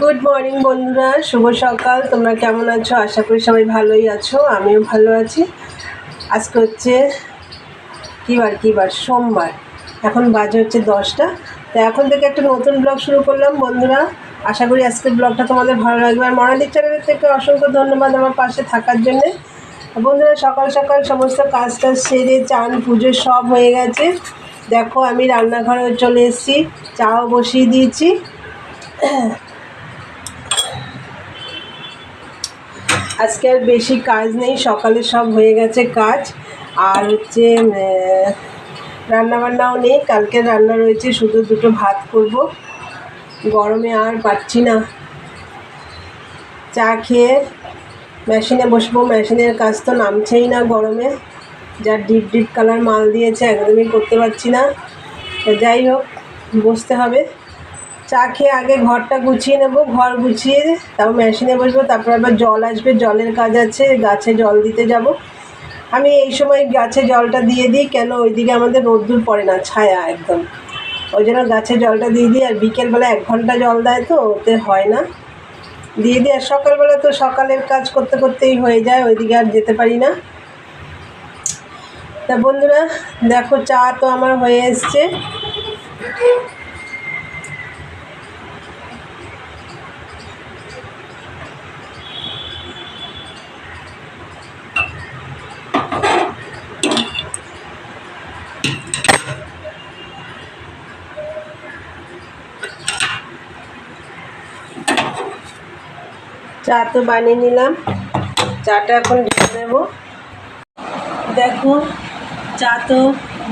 Good morning বন্ধুরা, শুভ সকাল। তোমরা কেমন আছো? আশা করি সবাই ভালোই আছো, আমিও ভালো আছি। আজকে হচ্ছে কী বার সোমবার। এখন বাজে হচ্ছে 10টা। তো এখন থেকে একটা নতুন ব্লগ শুরু করলাম বন্ধুরা। আশা করি আজকের ব্লগটা তোমাদের ভালো লাগবে। আর মনাদিক চ্যানেলের থেকে অসংখ্য ধন্যবাদ আমার পাশে থাকার জন্যে। বন্ধুরা, সকাল সকাল সমস্ত কাজ সেরে চান পুজো সব হয়ে গেছে। দেখো আমি রান্নাঘরে চলে এসেছি, চাও বসিয়ে দিয়েছি। আজকে আর বেশি কাজ নেই, সকালে সব হয়ে গেছে কাজ। আর হচ্ছে রান্নাবান্নাও নেই, কালকে রান্না রয়েছে, শুধু দুটো ভাত করব। গরমে আর পাচ্ছি না। চা খেয়ে মেশিনে বসবো, মেশিনের কাজ তো নামছেই না গরমে। যা ডিপ ডিপ কালার মাল দিয়েছে, একদমই করতে পারছি না। তো যাই হোক, বসতে হবে। চা খেয়ে আগে ঘরটা গুছিয়ে নেব, ঘর গুছিয়ে তাও মেশিনে বসবো। তারপর আবার জল আসবে, জলের কাজ আছে, গাছে জল দিতে যাব। আমি এই সময় গাছে জলটা দিয়ে দিই, কেন ওইদিকে আমাদের রোদ্দুর পড়ে না, ছায়া একদম। ওই জন্য গাছে জলটা দিয়ে দিই। আর বিকেলবেলা 1 ঘন্টা জল দেয়, তো ওতে হয় না, দিয়ে দিই। আর সকালবেলা তো সকালের কাজ করতে করতেই হয়ে যায়, ওইদিকে আর যেতে পারি না। তা বন্ধুরা দেখো, চা তো আমার হয়ে এসছে। চা তো বানিয়ে নিলাম, চাটা এখন ঢেলে নেব। দেখো চা তো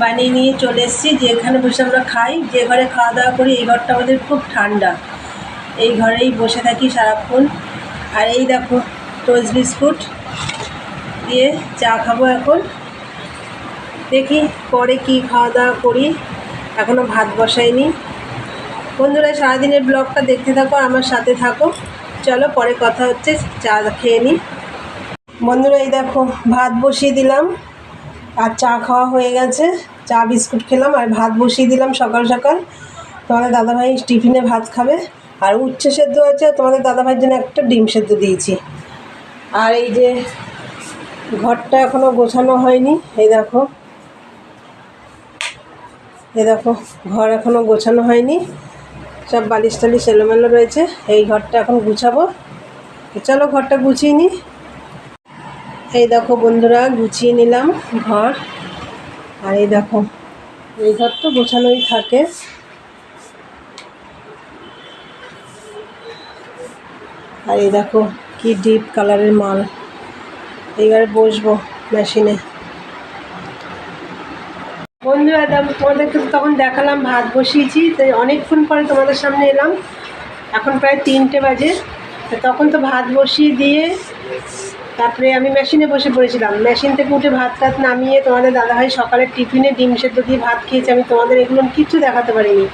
বানিয়ে নিয়ে চলে এসেছি। যেখানে বসে আমরা খাই, যে ঘরে খাওয়া দাওয়া করি, এই ঘরটা আমাদের খুব ঠান্ডা। এই ঘরেই বসে থাকি সারাক্ষণ। আর এই দেখো টোস্ট বিস্কুট দিয়ে চা খাবো এখন। দেখি পরে কি খাওয়া দাওয়া করি, এখনও ভাত বসাইনি। বন্ধুরা, সারাদিনের ব্লগটা দেখতে থাকো, আমার সাথে থাকো। চলো পরে কথা হচ্ছে, চা খেয়ে নিই। বন্ধুরা এই দেখো, ভাত বসিয়ে দিলাম আর চা খাওয়া হয়ে গেছে। চা বিস্কুট খেলাম আর ভাত বসিয়ে দিলাম সকাল সকাল। তোমাদের দাদাভাই টিফিনে ভাত খাবে। আর উচ্ছে সেদ্ধ আছে, তোমাদের দাদাভাইয়ের জন্য একটা ডিম সেদ্ধ দিয়েছি। আর এই যে ঘরটা এখনও গোছানো হয়নি, এই দেখো ঘর এখনও গোছানো হয়নি, সব বালিশ টালিশ এলোমেলো রয়েছে। এই ঘরটা এখন গুছাবো। চলো ঘরটা গুছিয়ে নিই। এই দেখো বন্ধুরা, গুছিয়ে নিলাম ঘর। আর এই দেখো, এই ঘর তো গোছানোই থাকে। আর এই দেখো কি ডিপ কালারের মাল। এইবারে বসবো মেশিনে। বন্ধুরা তোমাদেরকে তখন দেখালাম ভাত বসিয়েছি, তাই অনেকক্ষণ পরে তোমাদের সামনে এলাম। এখন প্রায় 3টে বাজে। তখন তো ভাত বসিয়ে দিয়ে তারপরে আমি মেশিনে বসে পড়েছিলাম। মেশিন থেকে উঠে ভাত টাত নামিয়ে তোমাদের দাদাভাই সকালের টিফিনে ডিম সেদ্ধ দিয়ে ভাত খেয়েছি। আমি তোমাদের এগুলো কিচ্ছু দেখাতে পারিনি।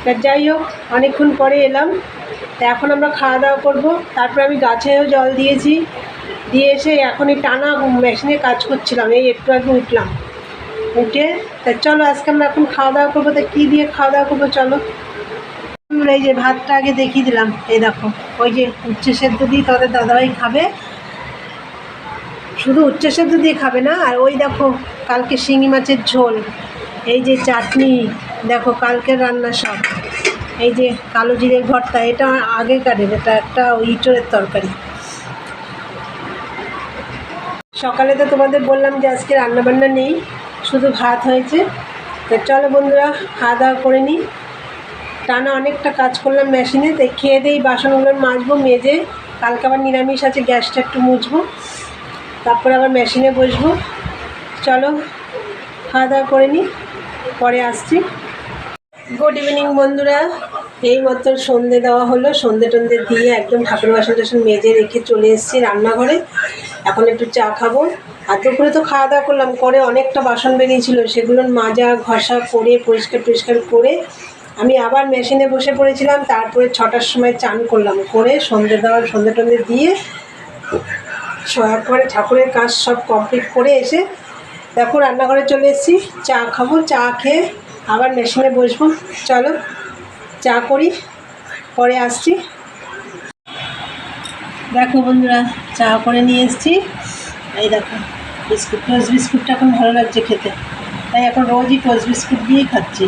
তা যাই হোক, অনেকক্ষণ পরে এলাম। তা এখন আমরা খাওয়া দাওয়া করবো। তারপরে আমি গাছেও জল দিয়েছি, দিয়ে এসে এখনই টানা মেশিনে কাজ করছিলাম। এই একটু আগে উঠলাম, উঠে তা চলো আজকে আমরা এখন খাওয়া দাওয়া করবো। তা কী দিয়ে খাওয়া দাওয়া করবো চলো। এই যে ভাতটা আগে দেখিয়ে দিলাম, এই দেখো ওই যে উচ্ছে সেদ্ধ দিয়ে তোমাদের দাদাভাই খাবে। শুধু উচ্ছে সেদ্ধ দিয়ে খাবে না, আর ওই দেখো কালকে শিঙি মাছের ঝোল, এই যে চাটনি, দেখো কালকের রান্না সব। এই যে কালো জিরের ভর্তা, এটা আগেকারের, এটা একটা ইঁচড়ের তরকারি। সকালে তো তোমাদের বললাম যে আজকে রান্নাবান্না নেই, শুধু ভাত হয়েছে। তো চলো বন্ধুরা খাওয়া দাওয়া করে নিই। টানা অনেকটা কাজ করলাম মেশিনে, তাই খেয়ে দিই, বাসনগুলো মাজবো, মেজে কালকে আবার নিরামিষ আছে, গ্যাসটা একটু মুছবো, তারপরে আবার মেশিনে বসবো। চলো খাওয়া দাওয়া করে নিই, পরে আসছি। গুড ইভিনিং বন্ধুরা, এই মাত্র সন্ধে দেওয়া হলো। সন্ধে টন্ধে দিয়ে একদম ঠাকুর বাসন টাসন মেজে রেখে চলে এসেছি রান্নাঘরে। এখন একটু চা খাবো। আর দুপুরে তো খাওয়া দাওয়া করলাম, করে অনেকটা বাসন বেরিয়েছিল, সেগুলো মাজা ঘষা করে পরিষ্কার করে আমি আবার মেশিনে বসে পড়েছিলাম। তারপরে 6টার সময় চান করলাম, করে সন্ধে টন্ধে দিয়ে একবারে ঠাকুরের কাজ সব কমপ্লিট করে এসে দেখো রান্নাঘরে চলে এসেছি। চা খাবো, চা খেয়ে আবার মেশিনে বসবো। চলো চা করি, পরে আসছি। দেখো বন্ধুরা, চা করে নিয়ে এসেছি। এই দেখো বিস্কুট, টোস্ট বিস্কুটটা এখন ভালো লাগছে খেতে, তাই এখন রোজই টোস্ট বিস্কুট দিয়েই খাচ্ছি।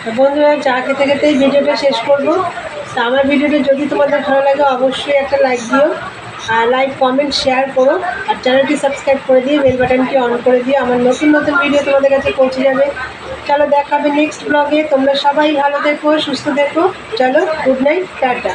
তো বন্ধুরা, চা খেতে খেতেই ভিডিওটা শেষ করবো। তো আমার ভিডিওটা যদি তোমাদের ভালো লাগে অবশ্যই একটা লাইক দিও, আর লাইক কমেন্ট শেয়ার করো, আর চ্যানেলটি সাবস্ক্রাইব করে দিয়ে বেল বাটনটি অন করে দিও। আমার নতুন নতুন ভিডিও তোমাদের কাছে পৌঁছে যাবে। চলো দেখা হবে নেক্সট ব্লগে। তোমরা সবাই ভালো থেকো, সুস্থ থেকো। চলো, গুড নাইট, টাটা।